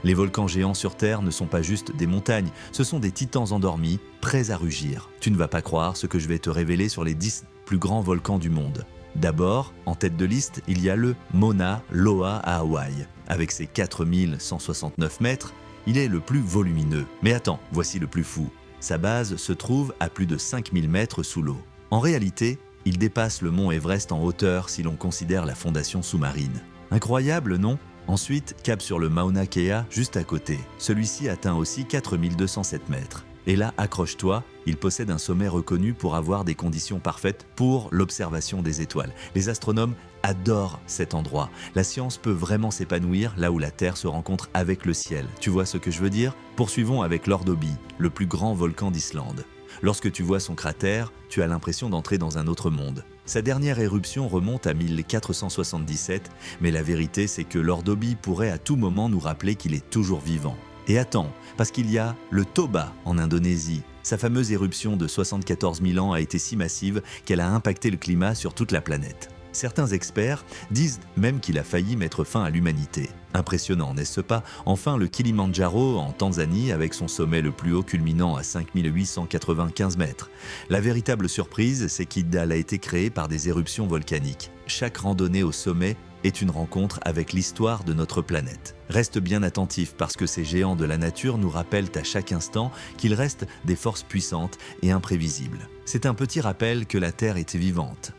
Les volcans géants sur Terre ne sont pas juste des montagnes, ce sont des titans endormis, prêts à rugir. Tu ne vas pas croire ce que je vais te révéler sur les 10 plus grands volcans du monde. D'abord, en tête de liste, il y a le Mauna Loa à Hawaï. Avec ses 4169 mètres, il est le plus volumineux. Mais attends, voici le plus fou. Sa base se trouve à plus de 5000 mètres sous l'eau. En réalité, il dépasse le mont Everest en hauteur si l'on considère la fondation sous-marine. Incroyable, non? Ensuite, cap sur le Mauna Kea, juste à côté. Celui-ci atteint aussi 4207 mètres. Et là, accroche-toi, il possède un sommet reconnu pour avoir des conditions parfaites pour l'observation des étoiles. Les astronomes adorent cet endroit. La science peut vraiment s'épanouir là où la Terre se rencontre avec le ciel. Tu vois ce que je veux dire? Poursuivons avec l'Ordóby, le plus grand volcan d'Islande. Lorsque tu vois son cratère, tu as l'impression d'entrer dans un autre monde. Sa dernière éruption remonte à 1477, mais la vérité c'est que l'Ordóby pourrait à tout moment nous rappeler qu'il est toujours vivant. Et attends, parce qu'il y a le Toba en Indonésie. Sa fameuse éruption de 74 000 ans a été si massive qu'elle a impacté le climat sur toute la planète. Certains experts disent même qu'il a failli mettre fin à l'humanité. Impressionnant, n'est-ce pas? Enfin, le Kilimandjaro en Tanzanie, avec son sommet le plus haut culminant à 5895 mètres. La véritable surprise, c'est qu'il a été créé par des éruptions volcaniques. Chaque randonnée au sommet est une rencontre avec l'histoire de notre planète. Reste bien attentif parce que ces géants de la nature nous rappellent à chaque instant qu'il reste des forces puissantes et imprévisibles. C'est un petit rappel que la Terre était vivante.